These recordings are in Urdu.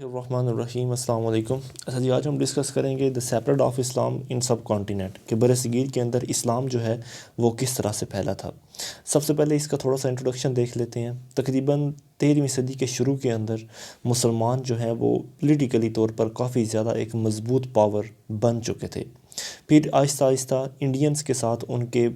الرحمن الرحیم، السلام علیکم۔ جی آج ہم ڈسکس کریں گے the separate of Islam in sub continent, کہ بر صغیر کے اندر اسلام جو ہے وہ کس طرح سے پھیلا تھا۔ سب سے پہلے اس کا تھوڑا سا انٹروڈکشن دیکھ لیتے ہیں۔ تقریباً 13ویں صدی کے شروع کے اندر مسلمان جو ہیں وہ پولیٹیکلی طور پر کافی زیادہ ایک مضبوط پاور بن چکے تھے۔ پھر آہستہ آہستہ انڈینس کے ساتھ ان کے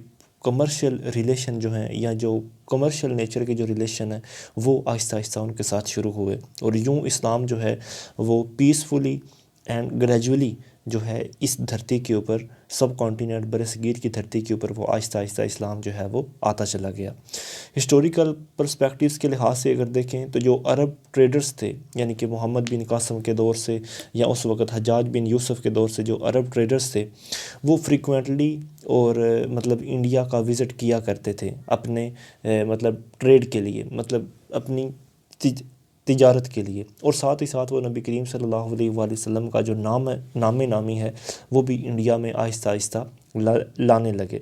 کمرشل ریلیشن جو ہیں، یا جو کمرشل نیچر کے جو ریلیشن ہیں، وہ آہستہ آہستہ ان کے ساتھ شروع ہوئے، اور یوں اسلام جو ہے وہ پیسفلی اینڈ گریجولی جو ہے اس دھرتی کے اوپر، سب کانٹیننٹ بر صغیر کی دھرتی کے اوپر، وہ آہستہ آہستہ اسلام جو ہے وہ آتا چلا گیا۔ ہسٹوریکل پرسپیکٹیوز کے لحاظ سے اگر دیکھیں تو جو عرب ٹریڈرز تھے، یعنی کہ محمد بن قاسم کے دور سے یا اس وقت حجاج بن یوسف کے دور سے جو عرب ٹریڈرز تھے، وہ فریکوینٹلی اور مطلب انڈیا کا وزٹ کیا کرتے تھے اپنے مطلب ٹریڈ کے لیے، مطلب اپنی تجارت کے لیے، اور ساتھ ہی ساتھ وہ نبی کریم صلی اللہ علیہ وآلہ وسلم کا جو نام نامی ہے وہ بھی انڈیا میں آہستہ آہستہ لانے لگے۔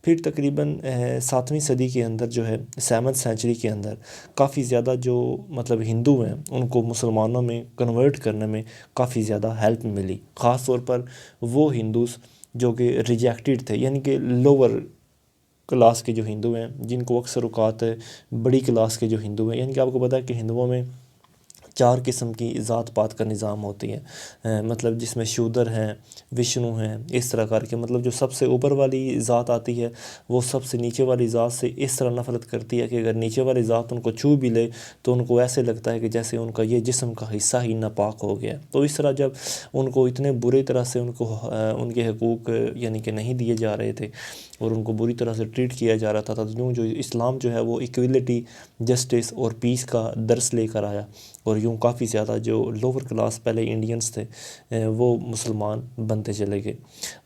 پھر تقریباً 7ویں صدی کے اندر جو ہے، 7ویں سینچری کے اندر کافی زیادہ جو مطلب ہندو ہیں ان کو مسلمانوں میں کنورٹ کرنے میں کافی زیادہ ہیلپ ملی، خاص طور پر وہ ہندوز جو کہ ریجیکٹڈ تھے، یعنی کہ لوور کلاس کے جو ہندو ہیں، جن کو اکثر اوقات بڑی کلاس کے جو ہندو ہیں، یعنی کہ آپ کو پتہ ہے کہ ہندوؤں میں 4 قسم کی ذات پات کا نظام ہوتی ہے، مطلب جس میں شودر ہیں، وشنو ہیں، اس طرح کر کے، مطلب جو سب سے اوپر والی ذات آتی ہے وہ سب سے نیچے والی ذات سے اس طرح نفرت کرتی ہے کہ اگر نیچے والی ذات ان کو چھو بھی لے تو ان کو ایسے لگتا ہے کہ جیسے ان کا یہ جسم کا حصہ ہی ناپاک ہو گیا۔ تو اس طرح جب ان کو اتنے برے طرح سے ان کو ان کے حقوق یعنی کہ نہیں دیے جا رہے تھے اور ان کو بری طرح سے ٹریٹ کیا جا رہا تھا، تو جو اسلام جو ہے وہ ایکویلٹی، جسٹس اور پیس کا درس لے کر آیا، اور یوں کافی زیادہ جو لوور کلاس پہلے انڈینس تھے وہ مسلمان بنتے چلے گئے۔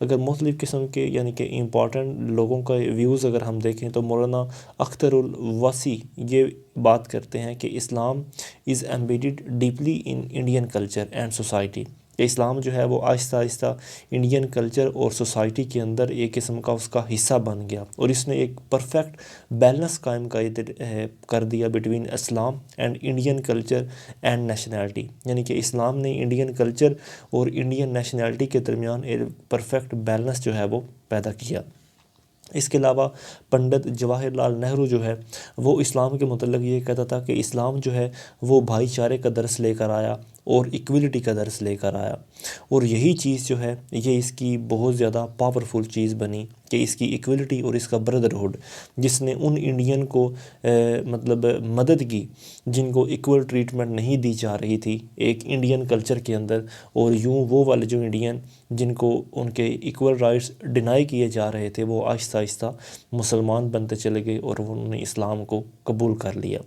اگر مختلف قسم کے یعنی کہ امپورٹنٹ لوگوں کا ویوز اگر ہم دیکھیں تو مولانا اختر الوصی یہ بات کرتے ہیں کہ Islam is embedded deeply in Indian culture and society, کہ اسلام جو ہے وہ آہستہ آہستہ انڈین کلچر اور سوسائٹی کے اندر ایک قسم کا اس کا حصہ بن گیا، اور اس نے ایک پرفیکٹ بیلنس قائم کر دیا between Islam and Indian culture and nationality, یعنی کہ اسلام نے انڈین کلچر اور انڈین نیشنلٹی کے درمیان ایک پرفیکٹ بیلنس جو ہے وہ پیدا کیا۔ اس کے علاوہ پنڈت جواہر لال نہرو جو ہے وہ اسلام کے متعلق یہ کہتا تھا کہ اسلام جو ہے وہ بھائی چارے کا درس لے کر آیا اور ایکویلٹی کا درس لے کر آیا، اور یہی چیز جو ہے یہ اس کی بہت زیادہ پاورفل چیز بنی، کہ اس کی ایکویلٹی اور اس کا بردرہڈ، جس نے ان انڈین کو مطلب مدد کی جن کو ایکول ٹریٹمنٹ نہیں دی جا رہی تھی ایک انڈین کلچر کے اندر، اور یوں وہ والے جو انڈین جن کو ان کے ایکول رائٹس ڈینائی کیے جا رہے تھے وہ آہستہ آہستہ مسلمان بنتے چلے گئے اور انہوں نے اسلام کو قبول کر لیا۔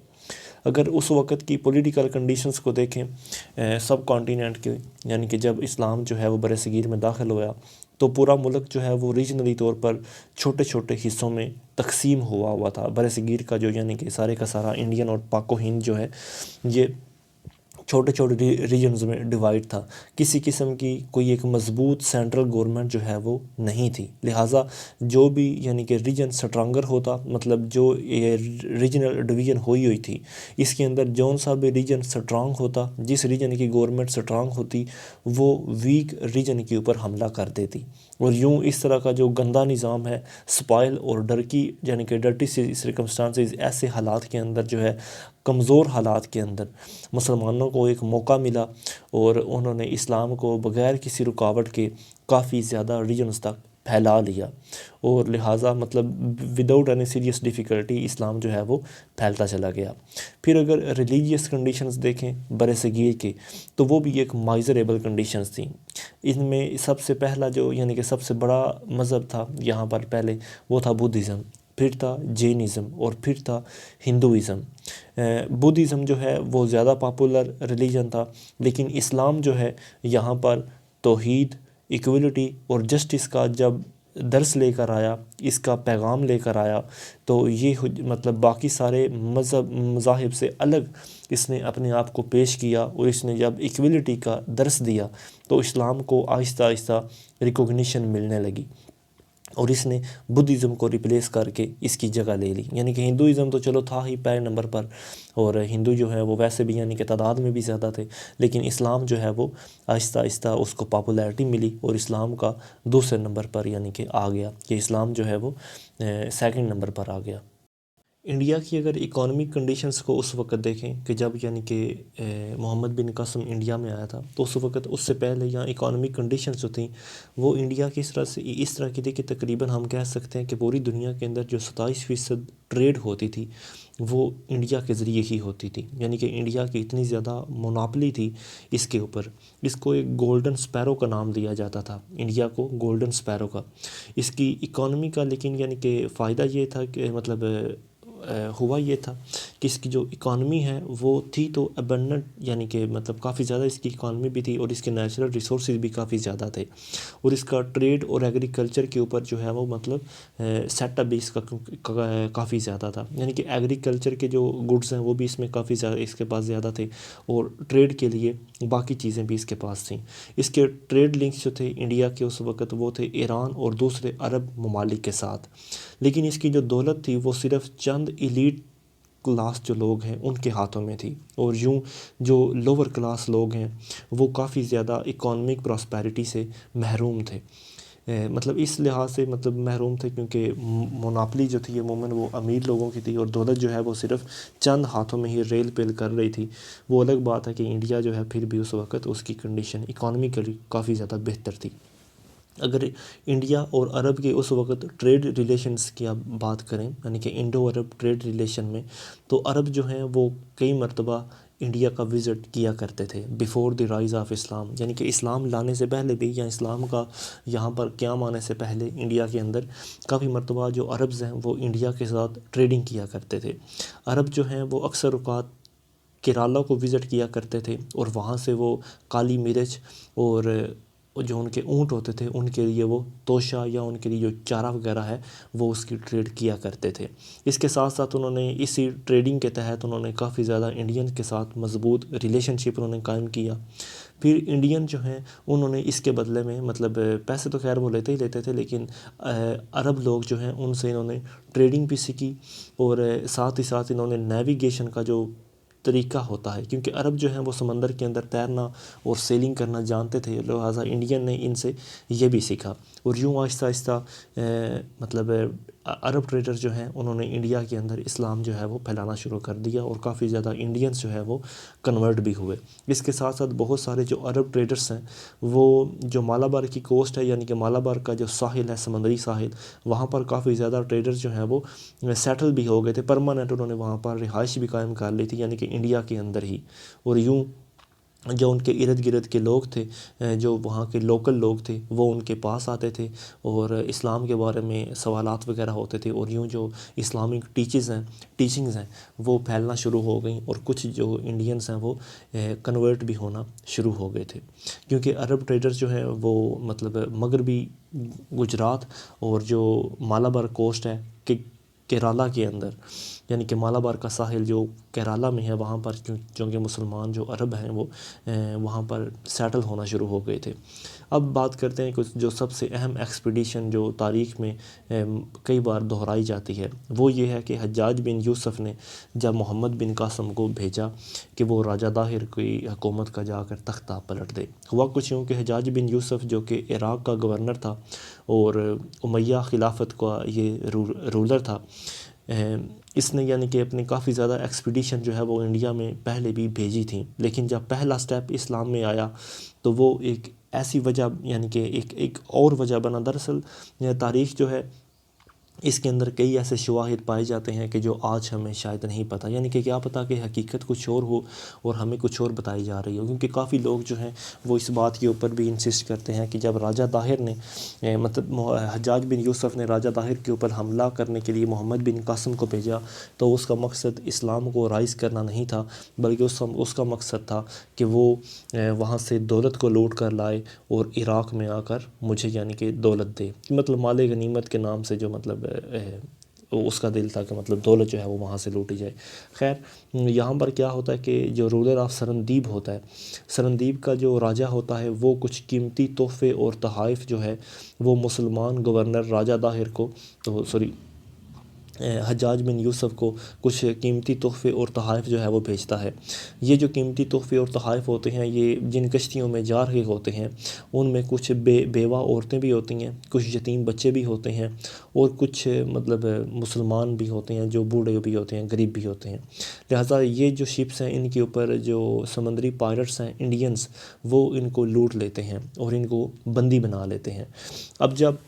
اگر اس وقت کی پولیٹیکل کنڈیشنز کو دیکھیں سب کانٹیننٹ کے، یعنی کہ جب اسلام جو ہے وہ بر صغیر میں داخل ہوا تو پورا ملک جو ہے وہ ریجنلی طور پر چھوٹے چھوٹے حصوں میں تقسیم ہوا تھا۔ بر صغیر کا جو یعنی کہ سارے کا سارا انڈین اور پاک و ہند جو ہے یہ چھوٹے چھوٹے ریجنز میں ڈیوائڈ تھا، کسی قسم کی کوئی ایک مضبوط سینٹرل گورنمنٹ جو ہے وہ نہیں تھی، لہٰذا جو بھی یعنی کہ ریجن سٹرانگر ہوتا، مطلب جو ریجنل ڈویژن ہوئی تھی اس کے اندر جون سا بھی ریجن سٹرانگ ہوتا، جس ریجن کی گورنمنٹ سٹرانگ ہوتی وہ ویک ریجن کے اوپر حملہ کر دیتی، اور یوں اس طرح کا جو گندا نظام ہے، سپائل اور ڈرکی یعنی کہ ڈرٹی سرکمسٹانسز، ایسے حالات کے اندر جو ہے کمزور حالات کے اندر مسلمانوں کو ایک موقع ملا، اور انہوں نے اسلام کو بغیر کسی رکاوٹ کے کافی زیادہ ریجنز تک پھیلا لیا، اور لہٰذا مطلب وداؤٹ اینی سیریس ڈیفیکلٹی اسلام جو ہے وہ پھیلتا چلا گیا۔ پھر اگر ریلیجیس کنڈیشنز دیکھیں بر صغیر کی تو وہ بھی ایک مائزریبل کنڈیشنز تھیں۔ ان میں سب سے پہلا جو یعنی کہ سب سے بڑا مذہب تھا یہاں پر پہلے وہ تھا بدھزم، پھر تھا جینزم، اور پھر تھا ہندوازم۔ بدھزم جو ہے وہ زیادہ پاپولر ریلیجن تھا، لیکن اسلام جو ہے یہاں پر توحید، ایکویلٹی اور جسٹس کا جب درس لے کر آیا، اس کا پیغام لے کر آیا، تو یہ مطلب باقی سارے مذاہب سے الگ اس نے اپنے آپ کو پیش کیا، اور اس نے جب ایکویلٹی کا درس دیا تو اسلام کو آہستہ آہستہ ریکوگنیشن ملنے لگی، اور اس نے بدھزم کو ریپلیس کر کے اس کی جگہ لے لی. یعنی کہ ہندوازم تو چلو تھا ہی پہلے نمبر پر، اور ہندو جو ہے وہ ویسے بھی یعنی کہ تعداد میں بھی زیادہ تھے، لیکن اسلام جو ہے وہ آہستہ آہستہ اس کو پاپولیرٹی ملی اور اسلام کا دوسرے نمبر پر یعنی کہ آ گیا، کہ اسلام جو ہے وہ سیکنڈ نمبر پر آ گیا. انڈیا کی اگر اکانومک کنڈیشنز کو اس وقت دیکھیں کہ جب یعنی کہ محمد بن قاسم انڈیا میں آیا تھا، تو اس وقت اس سے پہلے یہاں اکانومک کنڈیشنز جو تھیں وہ انڈیا کی اس طرح کی تھی کہ تقریباً ہم کہہ سکتے ہیں کہ پوری دنیا کے اندر جو 27% ٹریڈ ہوتی تھی وہ انڈیا کے ذریعے ہی ہوتی تھی. یعنی کہ انڈیا کی اتنی زیادہ مونوپلی تھی اس کے اوپر، اس کو ایک گولڈن سپیرو کا نام دیا جاتا تھا، انڈیا کو گولڈن سپیرو کا اس کی اکانومی کا. لیکن یعنی کہ فائدہ یہ تھا کہ مطلب ہوا یہ تھا کہ اس کی جو اکانومی ہے وہ تھی تو ابنڈنٹ، یعنی کہ مطلب کافی زیادہ اس کی اکانومی بھی تھی، اور اس کے نیچرل ریسورسز بھی کافی زیادہ تھے، اور اس کا ٹریڈ اور ایگریکلچر کے اوپر جو ہے وہ مطلب سیٹ اپ بھی اس کا کافی زیادہ تھا. یعنی کہ ایگریکلچر کے جو گڈس ہیں وہ بھی اس میں کافی زیادہ اس کے پاس زیادہ تھے، اور ٹریڈ کے لیے باقی چیزیں بھی اس کے پاس تھیں. اس کے ٹریڈ لنکس جو تھے انڈیا کے اس وقت وہ تھے ایران اور دوسرے عرب ممالک کے ساتھ. لیکن اس کی جو دولت تھی وہ صرف چند ایلیٹ کلاس جو لوگ ہیں ان کے ہاتھوں میں تھی، اور یوں جو لوور کلاس لوگ ہیں وہ کافی زیادہ اکانومک پراسپیرٹی سے محروم تھے. مطلب اس لحاظ سے مطلب محروم تھے کیونکہ مونوپلی جو تھی عموماً وہ امیر لوگوں کی تھی، اور دولت جو ہے وہ صرف چند ہاتھوں میں ہی ریل پیل کر رہی تھی. وہ الگ بات ہے کہ انڈیا جو ہے پھر بھی اس وقت اس کی کنڈیشن اکانومیکلی کافی زیادہ بہتر تھی. اگر انڈیا اور عرب کے اس وقت ٹریڈ ریلیشنز کی آپ بات کریں، یعنی کہ انڈو عرب ٹریڈ ریلیشن میں، تو عرب جو ہیں وہ کئی مرتبہ انڈیا کا وزٹ کیا کرتے تھے بیفور دی رائز آف اسلام. یعنی کہ اسلام لانے سے پہلے بھی یا اسلام کا یہاں پر قیام آنے سے پہلے انڈیا کے اندر کافی مرتبہ جو عربز ہیں وہ انڈیا کے ساتھ ٹریڈنگ کیا کرتے تھے. عرب جو ہیں وہ اکثر اوقات کیرالا کو وزٹ کیا کرتے تھے، اور وہاں سے وہ کالی مرچ اور جو ان کے اونٹ ہوتے تھے ان کے لیے وہ توشہ یا ان کے لیے جو چارہ وغیرہ ہے وہ اس کی ٹریڈ کیا کرتے تھے. اس کے ساتھ ساتھ انہوں نے اسی ٹریڈنگ کے تحت انہوں نے کافی زیادہ انڈین کے ساتھ مضبوط ریلیشن شپ انہوں نے قائم کیا. پھر انڈین جو ہیں انہوں نے اس کے بدلے میں مطلب پیسے تو خیر وہ لیتے ہی لیتے تھے، لیکن عرب لوگ جو ہیں ان سے انہوں نے ٹریڈنگ بھی سیکھی، اور ساتھ ہی ساتھ انہوں نے نیویگیشن کا جو طریقہ ہوتا ہے، کیونکہ عرب جو ہیں وہ سمندر کے اندر تیرنا اور سیلنگ کرنا جانتے تھے، لہٰذا انڈین نے ان سے یہ بھی سیکھا. اور یوں آہستہ آہستہ مطلب عرب ٹریڈر جو ہیں انہوں نے انڈیا کے اندر اسلام جو ہے وہ پھیلانا شروع کر دیا، اور کافی زیادہ انڈینس جو ہے وہ کنورٹ بھی ہوئے. اس کے ساتھ ساتھ بہت سارے جو عرب ٹریڈرس ہیں وہ جو مالابار کی کوسٹ ہے، یعنی کہ مالابار کا جو ساحل ہے سمندری ساحل، وہاں پر کافی زیادہ ٹریڈر جو ہیں وہ سیٹل بھی ہو گئے تھے، پرماننٹ انہوں نے وہاں پر رہائش بھی قائم کر لی تھی، یعنی کہ انڈیا کے اندر ہی. اور یوں جو ان کے ارد گرد کے لوگ تھے، جو وہاں کے لوکل لوگ تھے وہ ان کے پاس آتے تھے اور اسلام کے بارے میں سوالات وغیرہ ہوتے تھے، اور یوں جو اسلامک ٹیچنگز ہیں وہ پھیلنا شروع ہو گئیں، اور کچھ جو انڈینس ہیں وہ کنورٹ بھی ہونا شروع ہو گئے تھے. کیونکہ عرب ٹریڈر جو ہیں وہ مطلب مغربی گجرات اور جو مالابار کوسٹ ہے کہ کیرالا کے اندر، یعنی کہ مالابار کا ساحل جو کیرالا میں ہے وہاں پر چونکہ مسلمان جو عرب ہیں وہ وہاں پر سیٹل ہونا شروع ہو گئے تھے. اب بات کرتے ہیں کچھ جو سب سے اہم ایکسپیڈیشن جو تاریخ میں کئی بار دہرائی جاتی ہے، وہ یہ ہے کہ حجاج بن یوسف نے جب محمد بن قاسم کو بھیجا کہ وہ راجہ داہر کی حکومت کا جا کر تختہ پلٹ دے. ہوا کچھ یوں کہ حجاج بن یوسف جو کہ عراق کا گورنر تھا اور امیہ خلافت کا یہ رولر تھا، اس نے یعنی کہ اپنی کافی زیادہ ایکسپیڈیشن جو ہے وہ انڈیا میں پہلے بھی بھیجی تھیں، لیکن جب پہلا سٹیپ اسلام میں آیا تو وہ ایک ایسی وجہ یعنی کہ ایک اور وجہ بنا. دراصل تاریخ جو ہے اس کے اندر کئی ایسے شواہد پائے جاتے ہیں کہ جو آج ہمیں شاید نہیں پتہ، یعنی کہ کیا پتہ کہ حقیقت کچھ اور ہو اور ہمیں کچھ اور بتائی جا رہی ہو. کیونکہ کافی لوگ جو ہیں وہ اس بات کے اوپر بھی انسسٹ کرتے ہیں کہ جب راجہ طاہر نے مطلب حجاج بن یوسف نے راجہ طاہر کے اوپر حملہ کرنے کے لیے محمد بن قاسم کو بھیجا تو اس کا مقصد اسلام کو رائز کرنا نہیں تھا، بلکہ اس کا مقصد تھا کہ وہ وہاں سے دولت کو لوٹ کر لائے اور عراق میں آ کر مجھے یعنی کہ دولت دے، مطلب مال غنیمت کے نام سے جو مطلب اس کا دل تھا کہ مطلب دولت جو ہے وہ وہاں سے لوٹی جائے۔ خیر یہاں پر کیا ہوتا ہے کہ جو رولر آف سرندیب ہوتا ہے، سرندیب کا جو راجہ ہوتا ہے، وہ کچھ قیمتی تحفے اور تحائف جو ہے وہ مسلمان گورنر راجہ داہر کو حجاج بن یوسف کو کچھ قیمتی تحفے اور تحائف جو ہے وہ بھیجتا ہے۔ یہ جو قیمتی تحفے اور تحائف ہوتے ہیں، یہ جن کشتیوں میں جا رہے ہوتے ہیں ان میں کچھ بیوہ عورتیں بھی ہوتی ہیں، کچھ یتیم بچے بھی ہوتے ہیں، اور کچھ مطلب مسلمان بھی ہوتے ہیں جو بوڑھے بھی ہوتے ہیں، غریب بھی ہوتے ہیں۔ لہٰذا یہ جو شپس ہیں ان کے اوپر جو سمندری پائرٹس ہیں انڈینز، وہ ان کو لوٹ لیتے ہیں اور ان کو بندی بنا لیتے ہیں۔ اب جب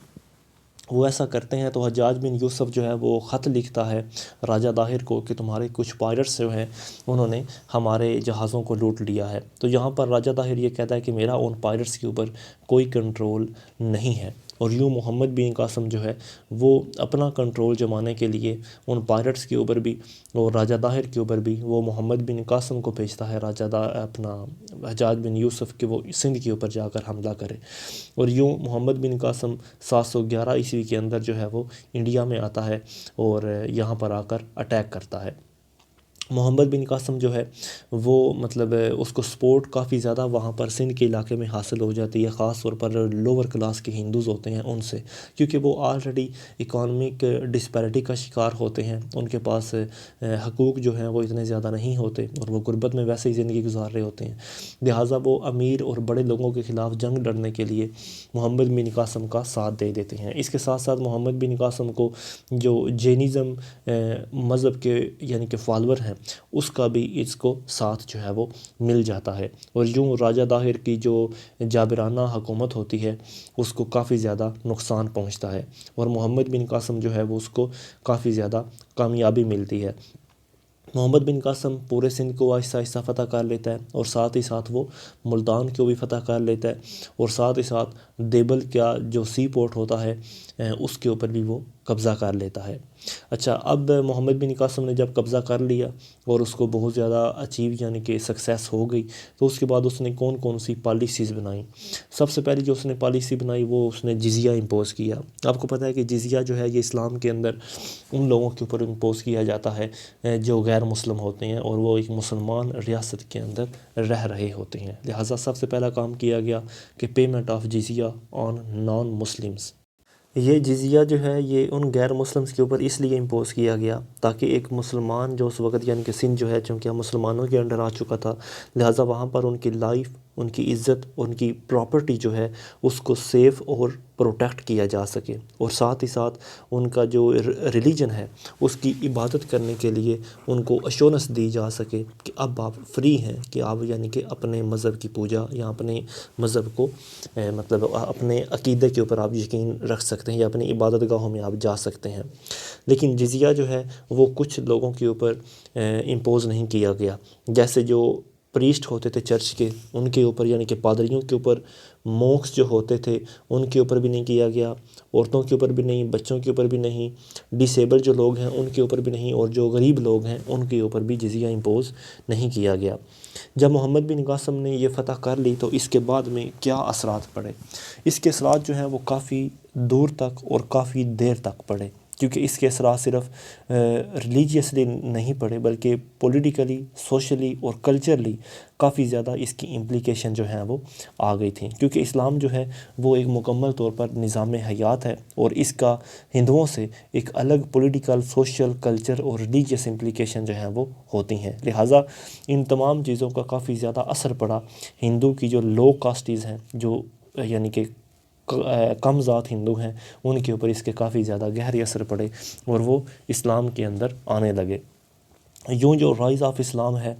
وہ ایسا کرتے ہیں تو حجاج بن یوسف جو ہے وہ خط لکھتا ہے راجہ داہر کو کہ تمہارے کچھ پائرٹس جو ہیں انہوں نے ہمارے جہازوں کو لوٹ لیا ہے۔ تو یہاں پر راجہ داہر یہ کہتا ہے کہ میرا ان پائرٹس کے اوپر کوئی کنٹرول نہیں ہے، اور یوں محمد بن قاسم جو ہے وہ اپنا کنٹرول جمانے کے لیے ان پائرٹس کے اوپر بھی اور راجہ داہر کے اوپر بھی وہ محمد بن قاسم کو بھیجتا ہے، اپنا حجاج بن یوسف کہ وہ سندھ کے اوپر جا کر حملہ کرے، اور یوں محمد بن قاسم 711 عیسوی کے اندر جو ہے وہ انڈیا میں آتا ہے اور یہاں پر آ کر اٹیک کرتا ہے۔ محمد بن قاسم جو ہے وہ مطلب اس کو سپورٹ کافی زیادہ وہاں پر سندھ کے علاقے میں حاصل ہو جاتی ہے، خاص طور پر لوور کلاس کے ہندوز ہوتے ہیں ان سے، کیونکہ وہ آلریڈی اکانومک ڈسپیرٹی کا شکار ہوتے ہیں، ان کے پاس حقوق جو ہیں وہ اتنے زیادہ نہیں ہوتے اور وہ غربت میں ویسے ہی زندگی گزار رہے ہوتے ہیں، لہٰذا وہ امیر اور بڑے لوگوں کے خلاف جنگ لڑنے کے لیے محمد بن قاسم کا ساتھ دے دیتے ہیں۔ اس کے ساتھ ساتھ محمد بن قاسم کو جو جینزم مذہب کے یعنی کہ فالور ہیں اس کا بھی اس کو ساتھ جو ہے وہ مل جاتا ہے، اور یوں راجہ داہر کی جو جابرانہ حکومت ہوتی ہے اس کو کافی زیادہ نقصان پہنچتا ہے، اور محمد بن قاسم جو ہے وہ اس کو کافی زیادہ کامیابی ملتی ہے۔ محمد بن قاسم پورے سندھ کو آہستہ آہستہ فتح کر لیتا ہے، اور ساتھ ہی ساتھ وہ ملتان کو بھی فتح کر لیتا ہے، اور ساتھ ہی ساتھ دیبل کا جو سی پورٹ ہوتا ہے اس کے اوپر بھی وہ قبضہ کر لیتا ہے۔ اچھا، اب محمد بن قاسم نے جب قبضہ کر لیا اور اس کو بہت زیادہ اچیو یعنی کہ سکسیس ہو گئی، تو اس کے بعد اس نے کون کون سی پالیسیز بنائیں؟ سب سے پہلی جو اس نے پالیسی بنائی وہ اس نے جزیہ امپوز کیا۔ آپ کو پتہ ہے کہ جزیہ جو ہے یہ اسلام کے اندر ان لوگوں کے اوپر امپوز کیا جاتا ہے جو غیر مسلم ہوتے ہیں اور وہ ایک مسلمان ریاست کے اندر رہ رہے ہوتے ہیں، لہٰذا سب سے پہلا کام کیا گیا کہ پیمنٹ آف جزیہ آن نان مسلمس۔ یہ جزیہ جو ہے یہ ان غیر مسلمس کے اوپر اس لیے امپوز کیا گیا تاکہ ایک مسلمان جو اس وقت یعنی کہ سندھ جو ہے چونکہ مسلمانوں کے انڈر آ چکا تھا، لہٰذا وہاں پر ان کی لائف، ان کی عزت، ان کی پراپرٹی جو ہے اس کو سیف اور پروٹیکٹ کیا جا سکے، اور ساتھ ہی ساتھ ان کا جو ریلیجن ہے اس کی عبادت کرنے کے لیے ان کو ایشورنس دی جا سکے کہ اب آپ فری ہیں کہ آپ یعنی کہ اپنے مذہب کی پوجا یا اپنے مذہب کو مطلب اپنے عقیدے کے اوپر آپ یقین رکھ سکتے ہیں یا اپنی عبادت گاہوں میں آپ جا سکتے ہیں۔ لیکن جزیہ جو ہے وہ کچھ لوگوں کے اوپر امپوز نہیں کیا گیا، جیسے جو پریسٹ ہوتے تھے چرچ کے ان کے اوپر یعنی کہ پادریوں کے اوپر، مونکس جو ہوتے تھے ان کے اوپر بھی نہیں کیا گیا، عورتوں کے اوپر بھی نہیں، بچوں کے اوپر بھی نہیں، ڈسیبل جو لوگ ہیں ان کے اوپر بھی نہیں، اور جو غریب لوگ ہیں ان کے اوپر بھی جزیہ امپوز نہیں کیا گیا۔ جب محمد بن قاسم نے یہ فتح کر لی تو اس کے بعد میں کیا اثرات پڑے؟ اس کے اثرات جو ہیں وہ کافی دور تک اور کافی دیر تک پڑے، کیونکہ اس کے اثرات صرف ریلیجیسلی نہیں پڑے بلکہ پولیٹیکلی، سوشلی اور کلچرلی کافی زیادہ اس کی امپلیکیشن جو ہیں وہ آ گئی تھیں، کیونکہ اسلام جو ہے وہ ایک مکمل طور پر نظام حیات ہے اور اس کا ہندوؤں سے ایک الگ پولیٹیکل، سوشل، کلچر اور ریلیجیس امپلیکیشن جو ہیں وہ ہوتی ہیں، لہٰذا ان تمام چیزوں کا کافی زیادہ اثر پڑا ہندو کی جو لو کاسٹیز ہیں، جو یعنی کہ کم ذات ہندو ہیں، ان کے اوپر اس کے کافی زیادہ گہرے اثر پڑے اور وہ اسلام کے اندر آنے لگے۔ یوں جو رائز آف اسلام ہے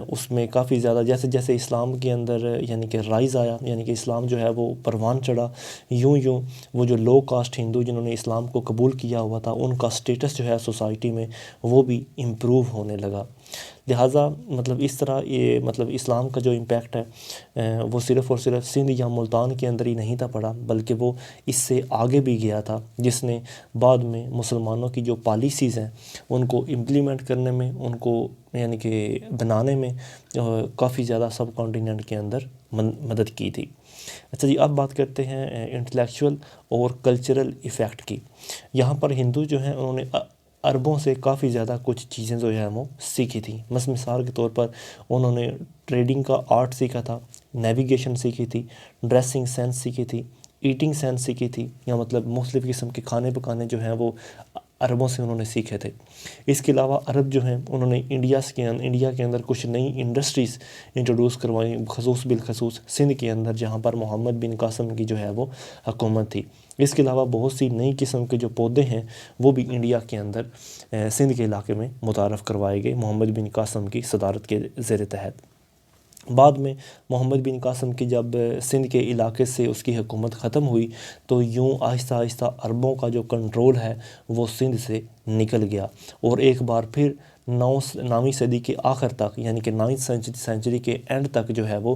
اس میں کافی زیادہ جیسے جیسے اسلام کے اندر یعنی کہ رائز آیا، یعنی کہ اسلام جو ہے وہ پروان چڑھا، یوں یوں وہ جو لو کاسٹ ہندو جنہوں نے اسلام کو قبول کیا ہوا تھا ان کا سٹیٹس جو ہے سوسائٹی میں وہ بھی امپروو ہونے لگا۔ لہٰذا مطلب اس طرح یہ مطلب اسلام کا جو امپیکٹ ہے وہ صرف اور صرف سندھ یا ملتان کے اندر ہی نہیں تھا پڑا، بلکہ وہ اس سے آگے بھی گیا تھا، جس نے بعد میں مسلمانوں کی جو پالیسیز ہیں ان کو امپلیمنٹ کرنے میں، ان کو یعنی کہ بنانے میں کافی زیادہ سب کانٹیننٹ کے اندر مدد کی تھی۔ اچھا جی، اب بات کرتے ہیں انٹلیکچول اور کلچرل ایفیکٹ کی۔ یہاں پر ہندو جو ہیں انہوں نے عربوں سے کافی زیادہ کچھ چیزیں جو ہیں وہ سیکھی تھیں۔ مثال کے طور پر انہوں نے ٹریڈنگ کا آرٹ سیکھا تھا، نیویگیشن سیکھی تھی، ڈریسنگ سینس سیکھی تھی، ایٹنگ سینس سیکھی تھی، یا مطلب مختلف قسم کے کھانے پکانے جو ہیں وہ عربوں سے انہوں نے سیکھے تھے۔ اس کے علاوہ عرب جو ہیں انہوں نے انڈیا کے اندر کچھ نئی انڈسٹریز انٹروڈیوس کروائیں، بالخصوص سندھ کے اندر، جہاں پر محمد بن قاسم کی جو ہے وہ حکومت تھی۔ اس کے علاوہ بہت سی نئی قسم کے جو پودے ہیں وہ بھی انڈیا کے اندر سندھ کے علاقے میں متعارف کروائے گئے محمد بن قاسم کی صدارت کے زیر تحت۔ بعد میں محمد بن قاسم کی جب سندھ کے علاقے سے اس کی حکومت ختم ہوئی تو یوں آہستہ آہستہ عربوں کا جو کنٹرول ہے وہ سندھ سے نکل گیا، اور ایک بار پھر 9ویں صدی کے آخر تک، یعنی کہ 9ویں سینچری کے اینڈ تک جو ہے وہ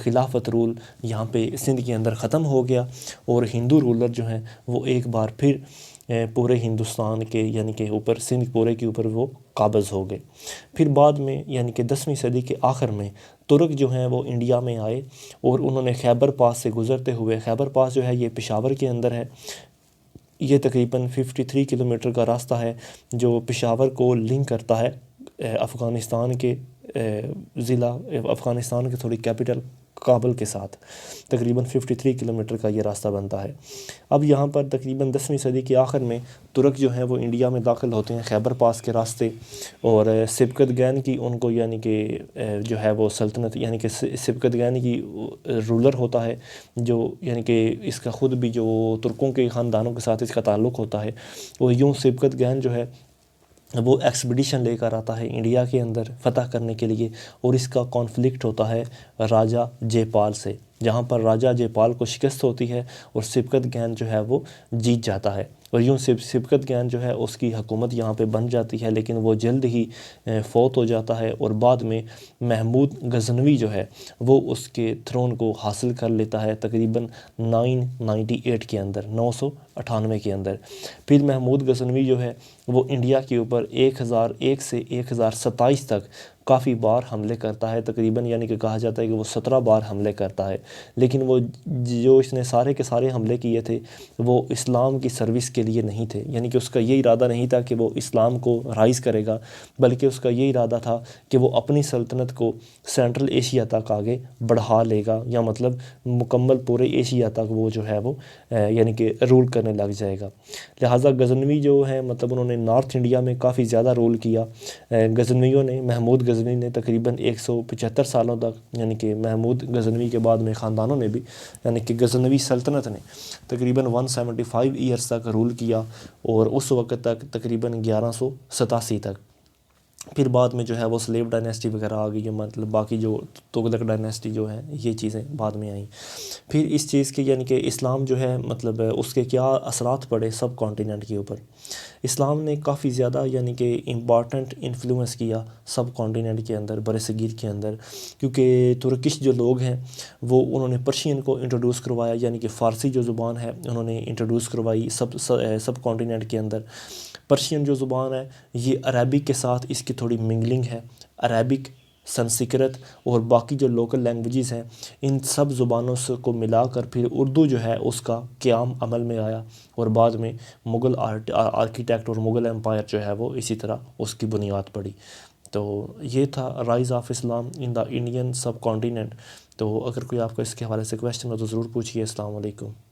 خلافت رول یہاں پہ سندھ کے اندر ختم ہو گیا، اور ہندو رولر جو ہیں وہ ایک بار پھر پورے ہندوستان کے یعنی کہ اوپر، سندھ پورے کے اوپر وہ قابض ہو گئے۔ پھر بعد میں یعنی کہ 10ویں صدی کے آخر میں ترک جو ہیں وہ انڈیا میں آئے، اور انہوں نے خیبر پاس سے گزرتے ہوئے، خیبر پاس جو ہے یہ پشاور کے اندر ہے، یہ تقریباً 53 کلومیٹر کا راستہ ہے جو پشاور کو لنک کرتا ہے افغانستان کے ضلع، افغانستان کے تھوڑی کیپٹل کابل کے ساتھ۔ تقریباً 53 کلومیٹر کا یہ راستہ بنتا ہے۔ اب یہاں پر تقریباً 10ویں صدی کے آخر میں ترک جو ہیں وہ انڈیا میں داخل ہوتے ہیں خیبر پاس کے راستے، اور سبکت گین کی ان کو یعنی کہ جو ہے وہ سلطنت، یعنی کہ سبکت گین کی رولر ہوتا ہے، جو یعنی کہ اس کا خود بھی جو ترکوں کے خاندانوں کے ساتھ اس کا تعلق ہوتا ہے، وہ یوں سبکت گین جو ہے وہ ایکسپیڈیشن لے کر آتا ہے انڈیا کے اندر فتح کرنے کے لیے، اور اس کا کانفلکٹ ہوتا ہے راجہ جے پال سے، جہاں پر راجہ جے پال کو شکست ہوتی ہے اور سبکت گین جو ہے وہ جیت جاتا ہے، اور یوں سبکت گین جو ہے اس کی حکومت یہاں پہ بن جاتی ہے، لیکن وہ جلد ہی فوت ہو جاتا ہے، اور بعد میں محمود غزنوی جو ہے وہ اس کے تھرون کو حاصل کر لیتا ہے تقریباً 998 کے اندر، 998 کے اندر۔ پھر محمود غزنوی جو ہے وہ انڈیا کے اوپر 1001 سے 1027 تک کافی بار حملے کرتا ہے، تقریباً یعنی کہ کہا جاتا ہے کہ وہ 17 بار حملے کرتا ہے، لیکن وہ جو اس نے سارے کے سارے حملے کیے تھے وہ اسلام کی سروس کے لیے نہیں تھے، یعنی کہ اس کا یہ ارادہ نہیں تھا کہ وہ اسلام کو رائز کرے گا، بلکہ اس کا یہ ارادہ تھا کہ وہ اپنی سلطنت کو سینٹرل ایشیا تک آگے بڑھا لے گا، یا مطلب مکمل پورے ایشیا تک وہ جو ہے وہ یعنی کہ رول کرنے لگ جائے گا۔ لہٰذا غزنوی جو ہے مطلب انہوں نے نارتھ انڈیا میں کافی زیادہ رول کیا۔ غزنویوں نے، محمود غزنوی نے تقریباً 175 سالوں تک، یعنی کہ محمود غزنوی کے بعد میں خاندانوں نے بھی، یعنی کہ غزنوی سلطنت نے تقریباً 175 ایئرس تک رول کیا، اور اس وقت تک تقریباً 1187 تک۔ پھر بعد میں جو ہے وہ سلیو ڈائنیسٹی وغیرہ آ گئی، مطلب باقی جو تغلق ڈائنیسٹی جو ہے یہ چیزیں بعد میں آئیں۔ پھر اس چیز کے یعنی کہ اسلام جو ہے مطلب اس کے کیا اثرات پڑے سب کانٹیننٹ کے اوپر۔ اسلام نے کافی زیادہ یعنی کہ امپارٹنٹ انفلوئنس کیا سب کانٹیننٹ کے اندر، بر صغیر کے اندر، کیونکہ ترکش جو لوگ ہیں وہ انہوں نے پرشین کو انٹروڈیوس کروایا، یعنی کہ فارسی جو زبان ہے انہوں نے انٹروڈیوس کروائی سب کانٹیننٹ کے اندر۔ پرشین جو زبان ہے یہ عربک کے ساتھ اس کی تھوڑی منگلنگ ہے، عربک، سنسکرت اور باقی جو لوکل لینگویجز ہیں ان سب زبانوں سے کو ملا کر پھر اردو جو ہے اس کا قیام عمل میں آیا، اور بعد میں مغل آرکیٹیکٹ اور مغل امپائر جو ہے وہ اسی طرح اس کی بنیاد پڑی۔ تو یہ تھا rise of Islam in the Indian sub continent. تو اگر کوئی آپ کو اس کے حوالے سے کویسچن ہو تو ضرور پوچھیے۔ السلام علیکم۔